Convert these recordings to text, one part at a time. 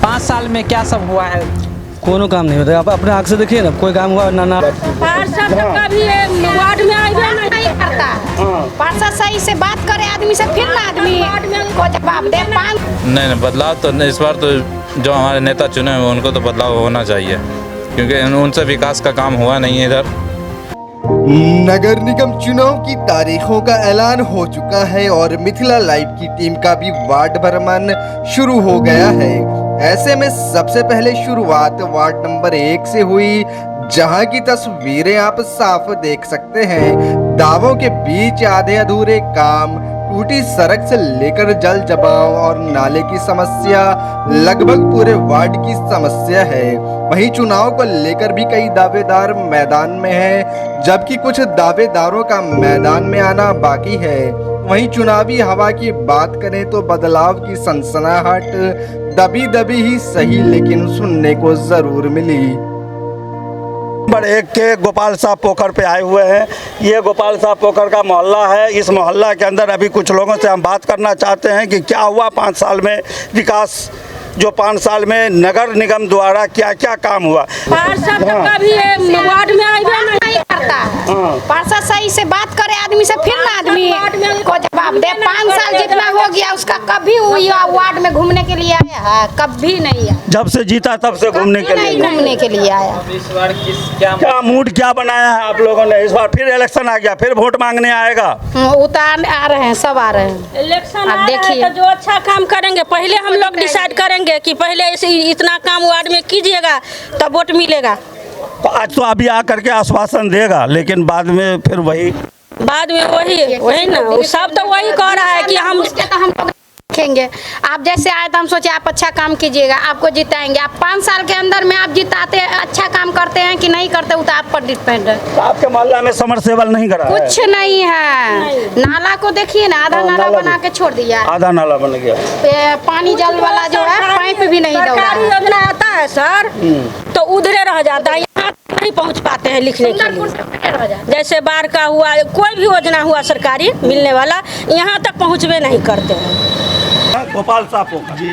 5 साल में क्या सब हुआ है? कोनो काम नहीं होता। आप अपने आँख से देखिए ना, कोई काम हुआ ना। पार्षद कभी वार्ड में आइबे नहीं करता। पार्षद सही से बात करे आदमी से, फिर ना आदमी को जवाब दे। नहीं, बदलाव तो इस बार तो जो हमारे नेता चुने हुए उनको तो बदलाव होना चाहिए, क्योंकि उनसे विकास का काम हुआ नहीं है इधर। नगर निगम चुनाव की तारीखों का ऐलान हो चुका है और मिथिला लाइव की टीम का भी वार्ड भ्रमण शुरू हो गया है। ऐसे में सबसे पहले शुरुआत वार्ड नंबर 1 से हुई, जहां की तस्वीरें आप साफ देख सकते हैं। दावों के बीच आधे अधूरे काम, टूटी सड़क से लेकर जल जमाव और नाले की समस्या लगभग पूरे वार्ड की समस्या है। वहीं चुनाव को लेकर भी कई दावेदार मैदान में हैं, जबकि कुछ दावेदारों का मैदान में आना बाकी है। वहीं चुनावी हवा की बात करें तो बदलाव की सनसनाहट दबी ही सही, लेकिन सुनने को जरूर मिली। नंबर 1 के गोपाल साहब पोखर पे आए हुए हैं। ये गोपाल साहब पोखर का मोहल्ला है। इस मोहल्ला के अंदर अभी कुछ लोगों से हम बात करना चाहते हैं कि क्या हुआ 5 साल में विकास, जो 5 साल में नगर निगम द्वारा क्या क्या काम हुआ। पार्षद कभी वार्ड में आइबे नहीं करता। पार्षद सही से बात करे आदमी से, फिर ना आदमी को जवाब दे। 5 साल जितना हो गया उसका कभी हुई वार्ड में घूमने के लिए आया है? कभी नहीं आया। जब से जीता तब से घूमने के लिए घूमने के लिए आया। इस बार क्या मूड क्या बनाया है आप लोगों ने? इस बार फिर इलेक्शन आ गया, फिर वोट मांगने आएगा। उतार आ रहे हैं, सब आ रहे हैं। इलेक्शन आप देखिए तो जो अच्छा काम करेंगे पहले हम लोग डिसाइड करेंगे कि पहले इतना काम वार्ड में कीजिएगा तब वोट मिलेगा। तो आज तो अभी आकर के आश्वासन देगा, लेकिन बाद में फिर वही वही ना, सब तो वही कह रहा है कि हम देखेंगे। आप जैसे आए तो हम सोचे आप अच्छा काम कीजिएगा, आपको जिताएंगे। आप 5 साल के अंदर में आप जिताते, अच्छा काम करते हैं कि नहीं करते, वो तो आप पर डिपेंड है। तो आपके मोहल्ला में समरसेबल नहीं करा? कुछ नहीं है। नाला को देखिए ना, आधा नाला बना के छोड़ दिया, आधा नाला बन गया। पानी जल वाला जो है पाइप भी नहीं दौड़ा। योजना आता है सर तो उधरे रह जाता है, यहाँ नहीं पहुँच पाते हैं लिखने के लिए। जैसे बाढ़ का हुआ, कोई भी योजना हुआ सरकारी मिलने वाला, यहाँ तक पहुँचवे नहीं करते हैं। गोपाल साहब पोखर जी,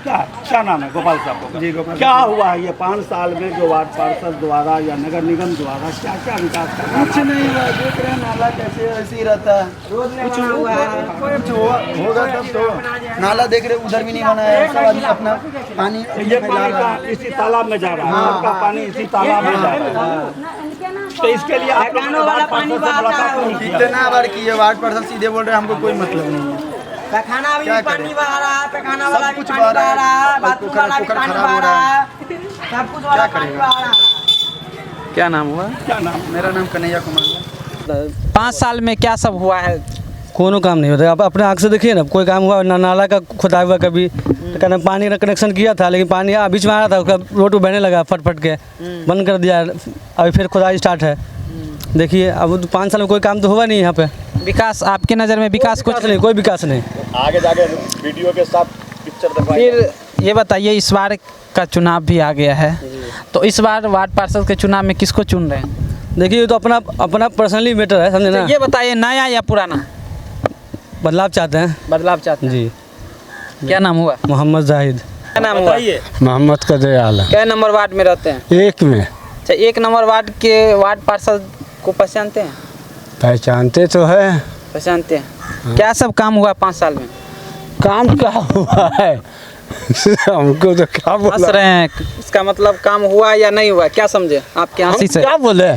क्या नाम है? गोपाल साहब पोखर जी। क्या हुआ है ये 5 साल में जो वार्ड पार्षद द्वारा या नगर निगम द्वारा क्या क्या विकास कर? कुछ नहीं हुआ, देख रहे हैं नाला कैसे ऐसे ही रहता है। कुछ हुआ कुछ होगा तब तो। नाला देख रहे उधर भी नहीं बना है, सब आदमी अपना पानी ये पानी इसी तालाब में जा रहा है। आपका पानी इसी तालाब में जा रहा है। तो इसके लिए आप लोगों ने वार्ड पार्षद से मुलाकात नहीं की? कितना बार किए, वार्ड पार्षद सीधे बोल रहे हैं हमको कोई मतलब नहीं है। पैखाना भी पानी बहा रहा है, पैखाना वाला भी कुछ पानी बहा रहा है, बाथरूम वाला भी पोखर पानी खराब बहा हो रहा रहा है, सब कुछ वाला पानी बहा रहा है। क्या नाम हुआ? क्या नाम? मेरा नाम कन्हैया कुमार है। 5 साल में क्या सब हुआ है? कोनो काम नहीं होता। आप अपने आँख से देखिए ना, कोई काम हुआ ना। नाला का खुदा हुआ कभी, तो कहना पानी का कनेक्शन किया था, लेकिन पानी बीच में आ रहा था, उसका रोड पर बहने लगा, फट के बंद कर दिया। अभी फिर खुदाई स्टार्ट है। देखिए अब 5 साल में कोई काम तो हुआ नहीं यहाँ पे। विकास आपके नज़र में विकास कुछ नहीं, कोई विकास नहीं। आगे जाके वीडियो के साथ पिक्चर दिखाइए। फिर ये बताइए, इस बार का चुनाव भी आ गया है, तो इस बार वार्ड पार्षद के चुनाव में किसको चुन रहे हैं? देखिए ये तो अपना पर्सनली मैटर है, समझे ना। ये बताइए, नया या पुराना? बदलाव चाहते हैं। बदलाव चाहते हैं जी। क्या नाम हुआ? मोहम्मद जाहिद। क्या नाम हुआ? मोहम्मद कदयाल। क्या नंबर वार्ड में रहते हैं? 1 में। अच्छा, 1 नंबर वार्ड के वार्ड पार्षद को पहचानते हैं? पहचानते तो है। पहचानते हैं। हाँ। क्या सब काम हुआ 5 साल में? काम क्या हुआ है? हमको तो क्या हंस रहे हैं, इसका मतलब काम हुआ या नहीं हुआ, क्या समझे आपके हंसी से? क्या बोले?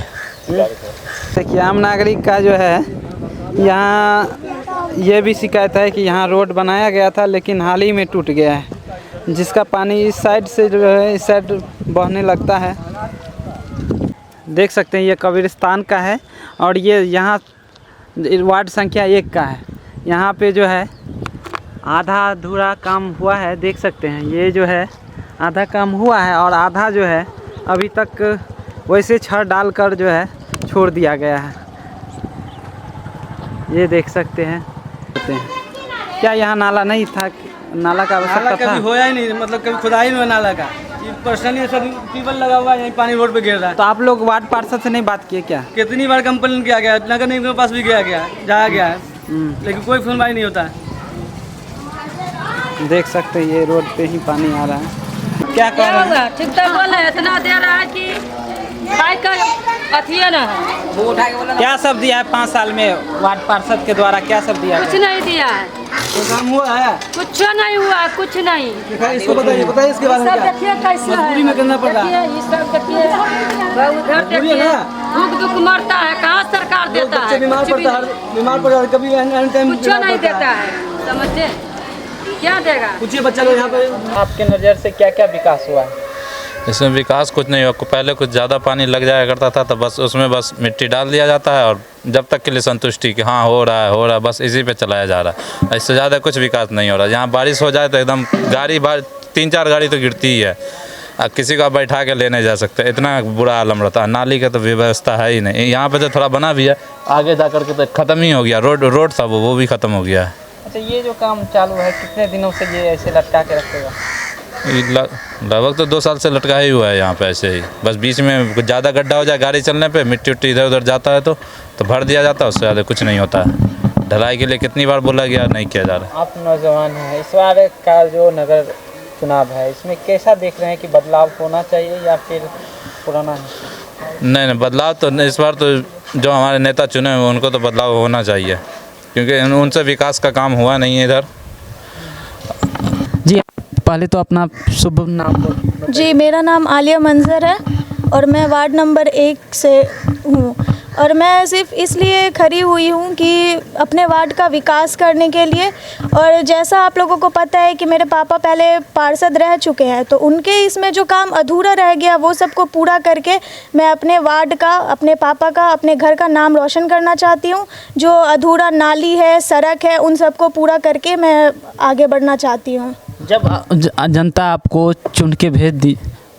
देखिए, आम नागरिक का जो है, यहाँ ये भी शिकायत है कि यहाँ रोड बनाया गया था लेकिन हाल ही में टूट गया है, जिसका पानी इस साइड से जो है इस साइड बहने लगता है। देख सकते हैं ये कब्रिस्तान का है और ये यहाँ वार्ड संख्या 1 का है। यहाँ पे जो है आधा अधूरा काम हुआ है, देख सकते हैं। ये जो है आधा काम हुआ है और आधा जो है अभी तक वैसे छड़ डालकर जो है छोड़ दिया गया है। ये देख सकते हैं। क्या यहाँ नाला नहीं था? नाला का आवश्यकता था? कभी होया ही नहीं, मतलब कभी खुदाई नहीं नाला का। पर्सनली सब ट्यूबवेल लगा हुआ है, यहीं पानी रोड पे गिर रहा है। तो आप लोग वार्ड पार्षद से नहीं बात किए क्या? कितनी बार कंप्लेन किया गया, नगर निगम के पास भी जाया गया है, लेकिन कोई सुनवाई नहीं होता है। देख सकते हैं ये रोड पे ही पानी आ रहा है। क्या कह रहे हैं? ठीक तो बोले इतना दे रहा है कि खाए का अथिया ना है। क्या सब दिया है 5 साल में वार्ड पार्षद के द्वारा, क्या सब दिया कुछ है? नहीं दिया है, कोई काम हुआ है? कुछ नहीं हुआ, कुछ नहीं। इसको बताइए इसके बारे में। सब देखिए कैसे मजबूरी में करना पड़ रहा है। देखिए, ये सब देखिए, उधर मजबूरी है देखिए, ना? दुख मरता है, कहाँ सरकार देता बच्चे है? बीमार कुछ भी पड़ता है, बीमार पड़ जाता है, कभी एनी टाइम कुछ नहीं देता है, समझते? क्या देगा? पूछिए बच्चा लोग यहाँ पे। आपके नज़र से क्या क्या विकास हुआ है? इसमें विकास कुछ नहीं हुआ। पहले कुछ ज़्यादा पानी लग जाया करता था तो बस उसमें बस मिट्टी डाल दिया जाता है और जब तक के लिए संतुष्टि कि हाँ हो रहा है बस इसी पे चलाया जा रहा है। इससे ज़्यादा कुछ विकास नहीं हो रहा। यहाँ बारिश हो जाए तो एकदम 3-4 गाड़ी तो गिरती ही है। अब किसी को बैठा के ले नहीं जा सकते, इतना बुरा आलम रहता है। नाली का तो व्यवस्था है ही नहीं। यहाँ पे तो थोड़ा बना भी है, आगे जा कर के तो ख़त्म ही हो गया। रोड था वो भी ख़त्म हो गया है। अच्छा, ये जो काम चालू है कितने दिनों से ये ऐसे लटका के रखेगा? लगभग तो 2 साल से लटका ही हुआ है यहाँ पे ऐसे ही। बस बीच में कुछ ज़्यादा गड्ढा हो जाए गाड़ी चलने पे, मिट्टी उट्टी इधर उधर जाता है तो भर दिया जाता है, उससे ज़्यादा कुछ नहीं होता है। ढलाई के लिए कितनी बार बोला गया, नहीं किया जा रहा। आप नौजवान हैं, इस बार का जो नगर चुनाव है इसमें कैसा देख रहे हैं कि बदलाव होना चाहिए या फिर पुराना है? नहीं, बदलाव तो इस बार तो जो हमारे नेता चुने हुए उनको तो बदलाव होना चाहिए, क्योंकि उनसे विकास का काम हुआ नहीं है इधर। जी, पहले तो अपना शुभ नाम बोल। जी, मेरा नाम आलिया मंजर है और मैं वार्ड नंबर 1 से हूँ और मैं सिर्फ इसलिए खड़ी हुई हूँ कि अपने वार्ड का विकास करने के लिए। और जैसा आप लोगों को पता है कि मेरे पापा पहले पार्षद रह चुके हैं, तो उनके इसमें जो काम अधूरा रह गया वो सबको पूरा करके मैं अपने वार्ड का, अपने पापा का, अपने घर का नाम रोशन करना चाहती हूँ। जो अधूरा नाली है, सड़क है, उन सबको पूरा करके मैं आगे बढ़ना चाहती हूँ। जब जनता आपको चुन के भेज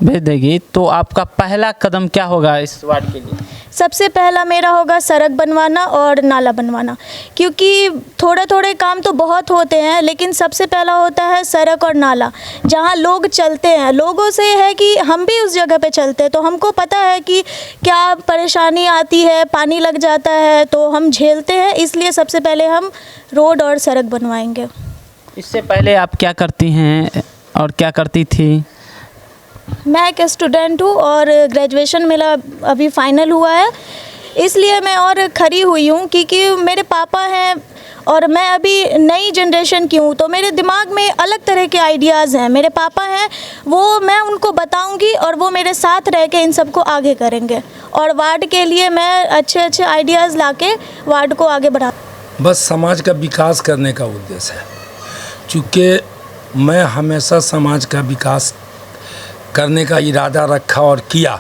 देगी तो आपका पहला कदम क्या होगा इस वार्ड के लिए? सबसे पहला मेरा होगा सड़क बनवाना और नाला बनवाना, क्योंकि थोड़े काम तो बहुत होते हैं लेकिन सबसे पहला होता है सड़क और नाला। जहाँ लोग चलते हैं, लोगों से है कि हम भी उस जगह पे चलते हैं तो हमको पता है कि क्या परेशानी आती है, पानी लग जाता है तो हम झेलते हैं। इसलिए सबसे पहले हम रोड और सड़क बनवाएंगे। इससे पहले आप क्या करती हैं और क्या करती थी? मैं एक स्टूडेंट हूँ और ग्रेजुएशन मेरा अभी फाइनल हुआ है, इसलिए मैं और खड़ी हुई हूँ क्योंकि मेरे पापा हैं और मैं अभी नई जनरेशन की हूँ तो मेरे दिमाग में अलग तरह के आइडियाज़ हैं। मेरे पापा हैं, वो मैं उनको बताऊँगी और वो मेरे साथ रह के इन सबको आगे करेंगे और वार्ड के लिए मैं अच्छे आइडियाज़ लाके वार्ड को आगे बढ़ा। बस समाज का विकास करने का उद्देश्य है। चूँकि मैं हमेशा समाज का विकास करने का इरादा रखा और किया,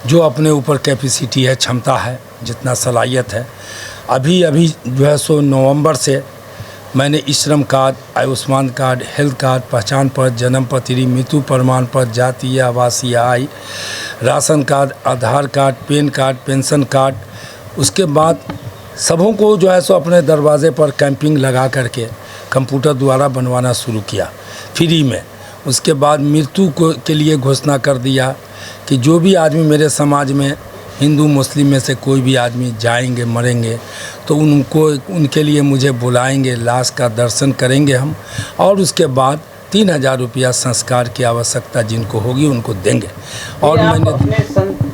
जो अपने ऊपर कैपेसिटी है, क्षमता है, जितना सलाहियत है। अभी जो है सो नवंबर से मैंने श्रम card, Ayushman card, health card, पहचान पत्र, जन्म पत्री, मृत्यु प्रमाण पत्र, जातीय आवासीय आय, ration card, Aadhaar card, PAN card, pension card, उसके बाद सबों को जो है सो अपने दरवाजे पर कैंपिंग लगा करके कंप्यूटर द्वारा बनवाना शुरू किया फ्री में। उसके बाद मृत्यु के लिए घोषणा कर दिया कि जो भी आदमी मेरे समाज में हिंदू मुस्लिम में से कोई भी आदमी जाएंगे, मरेंगे तो उनके लिए मुझे बुलाएंगे, लाश का दर्शन करेंगे हम और उसके बाद 3000 रुपया संस्कार की आवश्यकता जिनको होगी उनको देंगे। और मैंने अपने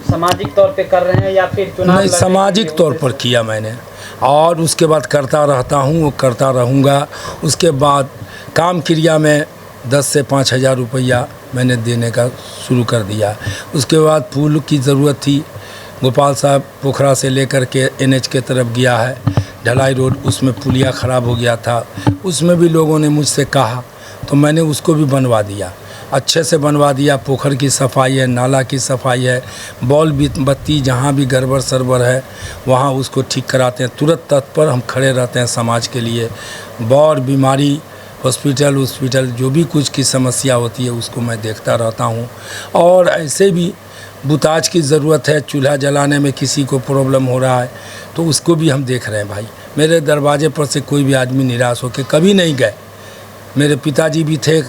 सामाजिक तौर पे कर रहे हैं या फिर चुनाव? नहीं, सामाजिक तौर पर किया मैंने और उसके बाद करता रहता हूँ, वो करता रहूँगा। उसके बाद काम क्रिया में 10 से 5000 रुपया मैंने देने का शुरू कर दिया। उसके बाद पुल की ज़रूरत थी, गोपाल साहब पोखरा से लेकर के NH के तरफ गया है ढलाई रोड, उसमें पुलिया ख़राब हो गया था, उसमें भी लोगों ने मुझसे कहा तो मैंने उसको भी बनवा दिया, अच्छे से बनवा दिया। पोखर की सफाई है, नाला की सफाई है, बॉल बत्ती जहाँ भी गड़बड़ सरबर है वहाँ उसको ठीक कराते हैं। तुरंत तत्पर हम खड़े रहते हैं समाज के लिए। बौर बीमारी हॉस्पिटल जो भी कुछ की समस्या होती है उसको मैं देखता रहता हूँ। और ऐसे भी बुताज की ज़रूरत है, चूल्हा जलाने में किसी को प्रॉब्लम हो रहा है तो उसको भी हम देख रहे हैं। भाई मेरे दरवाजे पर से कोई भी आदमी निराश होकर कभी नहीं गए। मेरे पिताजी भी थे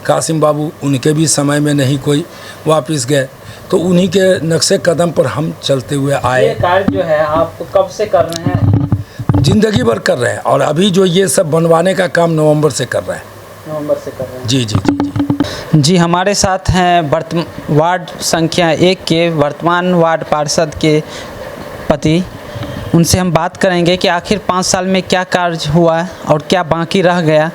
कासिम बाबू, उनके भी समय में नहीं कोई वापस गए, तो उन्हीं के नक्शे कदम पर हम चलते हुए आए। ये कार्य जो है आप कब से कर रहे हैं? ज़िंदगी भर कर रहे हैं और अभी जो ये सब बनवाने का काम नवंबर से कर रहे हैं। नवंबर से कर रहे हैं। जी जी जी जी। जी हमारे साथ हैं वार्ड संख्या 1 के वर्तमान वार्ड पार्षद के पति। उनसे हम बात करेंगे कि आखिर 5 साल में क्या कार्य हुआ और क्या बाकी रह गया।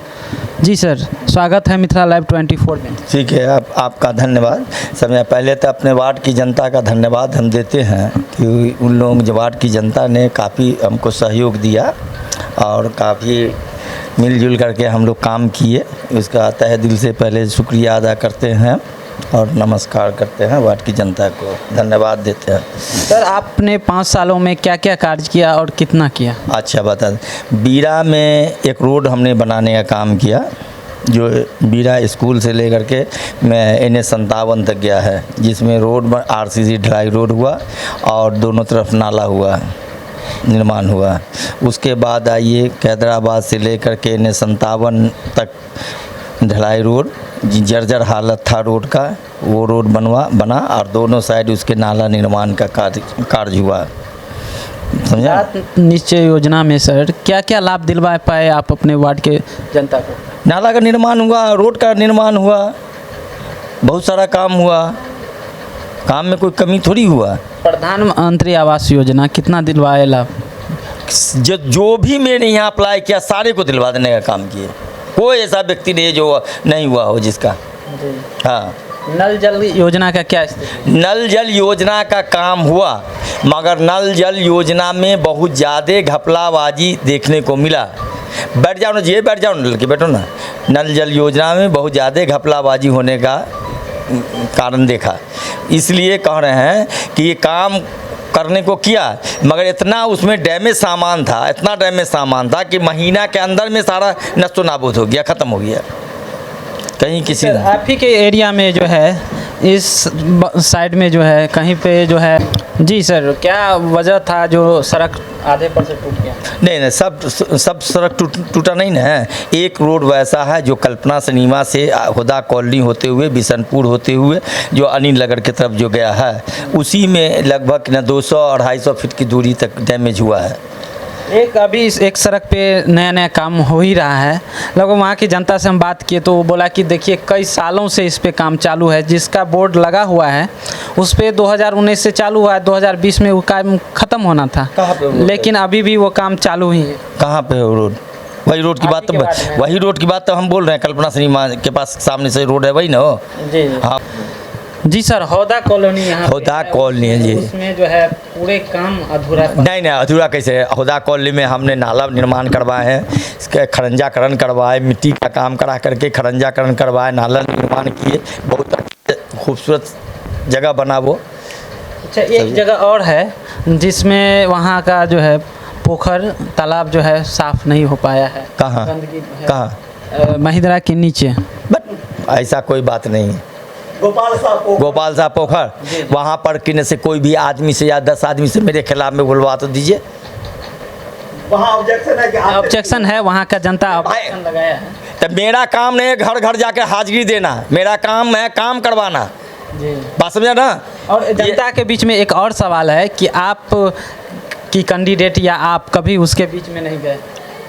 जी सर, स्वागत है मिथिला लाइव 24 में। ठीक है, आपका धन्यवाद। सबसे पहले तो अपने वार्ड की जनता का धन्यवाद हम देते हैं कि उन लोग जो वार्ड की जनता ने काफ़ी हमको सहयोग दिया और काफ़ी मिलजुल करके हम लोग काम किए। उसका तहे दिल से पहले शुक्रिया अदा करते हैं और नमस्कार करते हैं, वार्ड की जनता को धन्यवाद देते हैं। सर आपने 5 सालों में क्या क्या कार्य किया और कितना किया? अच्छा बता, बीरा में एक रोड हमने बनाने का काम किया, जो बीरा स्कूल से लेकर के मैं NH57 तक गया है, जिसमें रोड RCC ढलाई रोड हुआ और दोनों तरफ नाला हुआ, निर्माण हुआ। उसके बाद आइए कैदराबाद से लेकर के NH57 तक ढलाई रोड, जर्जर हालत था रोड का, वो रोड बना और दोनों साइड उसके नाला निर्माण का कार्य हुआ। समझा? निश्चय योजना में सर क्या क्या लाभ दिलवा पाए आप अपने वार्ड के जनता को? नाला का निर्माण हुआ, रोड का निर्माण हुआ, बहुत सारा काम हुआ, काम में कोई कमी थोड़ी हुआ। प्रधानमंत्री आवास योजना कितना दिलवाए लाभ? जो भी मैंने यहाँ अप्लाई किया सारे को दिलवा देने का काम किए। कोई ऐसा व्यक्ति नहीं जो नहीं हुआ हो जिसका। हाँ, नल जल योजना का क्या स्थिति? नल जल योजना का काम हुआ, मगर नल जल योजना में बहुत ज़्यादा घपलाबाजी देखने को मिला। बैठ जाओ ना जी, बैठ जाओ ना लड़के, बैठो ना। नल जल योजना में बहुत ज़्यादा घपलाबाजी होने का कारण देखा, इसलिए कह रहे हैं कि ये काम करने को किया, मगर इतना उसमें डैमेज सामान था, इतना डैमेज सामान था कि महीना के अंदर में सारा नष्टो नाबूद हो गया, ख़त्म हो गया। कहीं किसी आप ही के एरिया में जो है, इस साइड में जो है कहीं पे जो है। जी सर, क्या वजह था जो सड़क आधे पर से टूट गया? नहीं, सब सड़क टूटा नहीं ना है। एक रोड वैसा है जो कल्पना सिनेमा से हुदा कॉलोनी होते हुए बिशनपुर होते हुए जो अनिल नगर की तरफ जो गया है, उसी में लगभग 200-250 फीट की दूरी तक डैमेज हुआ है। अभी एक सड़क पे नया काम हो ही रहा है। लगभग वहाँ की जनता से हम बात किए तो वो बोला कि देखिए कई सालों से इस पे काम चालू है, जिसका बोर्ड लगा हुआ है उस पे 2019 से चालू हुआ है, 2020 में वो काम ख़त्म होना था, लेकिन अभी भी वो काम चालू ही है। कहाँ पे हो रोड? वही रोड की बात तो हम बोल रहे हैं, कल्पना सिनेमा के पास सामने से रोड है, वही ना हो? जी हाँ जी सर, हौदा कॉलोनी यहाँ हौदा कॉलोनी है जी, उसमें जो है पूरे काम अधूरा। नहीं अधूरा कैसे है? हौदा कॉलोनी में हमने नाला निर्माण करवाए हैं, इसके खरंजाकरण करवाए, मिट्टी का काम करा करके खरंजाकरण करवाए, नाला निर्माण किए, बहुत खूबसूरत जगह बना वो। अच्छा, एक जगह और है जिसमें वहाँ का जो है पोखर तालाब जो है साफ नहीं हो पाया है। कहाँ? कहाँ? महिंद्रा के नीचे। बट ऐसा कोई बात नहीं है। गोपाल साहब पोखर, वहाँ पर किन्हीं से कोई भी आदमी से या 10 आदमी से मेरे खिलाफ में बुलवा तो दीजिए। वहाँ ऑब्जेक्शन है कि ऑब्जेक्शन है, वहाँ का जनता ऑब्जेक्शन लगाया है। तो मेरा काम नहीं है घर घर जाकर हाजिरी देना, मेरा काम है काम करवाना। बात समझा ना? और जनता के बीच में एक और सवाल है कि आप की कैंडिडेट या आप कभी उसके बीच में नहीं गए?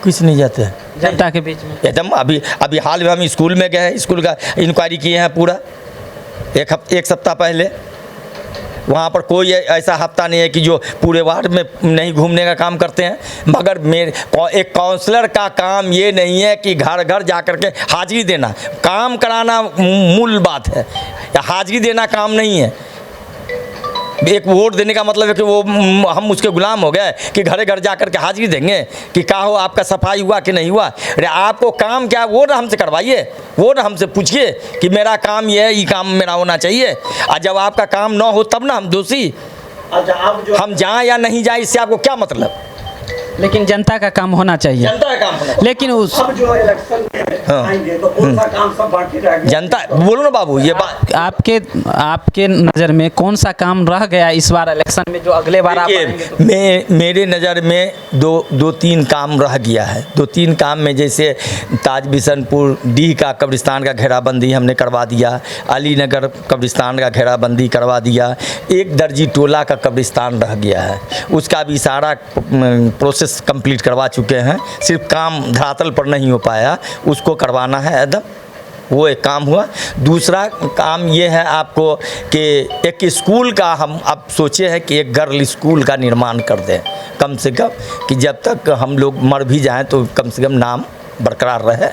कुछ नहीं जाते जनता के बीच में। एकदम अभी हाल में हम स्कूल में गए, स्कूल का इंक्वायरी किए हैं पूरा एक सप्ताह पहले। वहाँ पर कोई ऐसा हफ्ता नहीं है कि जो पूरे वार्ड में नहीं घूमने का काम करते हैं, मगर एक काउंसलर का काम ये नहीं है कि घर घर जा कर के हाजिरी देना, काम कराना मूल बात है, या हाजिरी देना काम नहीं है। एक वोट देने का मतलब है कि वो हम उसके गुलाम हो गए कि घरे घर जा कर के हाजिरी देंगे कि का हो आपका सफाई हुआ कि नहीं हुआ। अरे आपको काम क्या, वो ना हमसे करवाइए, वो ना हमसे पूछिए कि मेरा काम ये है, ये काम मेरा होना चाहिए। और जब आपका काम ना हो तब ना हम दोषी। हम जाएं या नहीं जाएं इससे आपको क्या मतलब? लेकिन जनता का काम होना चाहिए, जनता का काम होना। लेकिन उस अब जो इलेक्शन आएंगे तो कौन सा काम सब बाकी रह गया? जनता बोलो ना बाबू, ये बात आपके नज़र में कौन सा काम रह गया इस बार इलेक्शन में जो अगले बार आप आएंगे तो? मेरे नज़र में दो तीन काम रह गया है। 2-3 काम में जैसे ताज बिशनपुर डी का कब्रिस्तान का घेराबंदी हमने करवा दिया, अली नगर कब्रिस्तान का घेराबंदी करवा दिया, एक दर्जी टोला का कब्रिस्तान रह गया है, उसका भी सारा प्रोसेस प्रोसेस कंप्लीट करवा चुके हैं, सिर्फ काम धरातल पर नहीं हो पाया, उसको करवाना है एकदम, वो एक काम हुआ। दूसरा काम ये है आपको कि एक स्कूल का हम अब सोचे हैं कि एक गर्ल स्कूल का निर्माण कर दें, कम से कम कि जब तक हम लोग मर भी जाएं तो कम से कम नाम बरकरार रहे।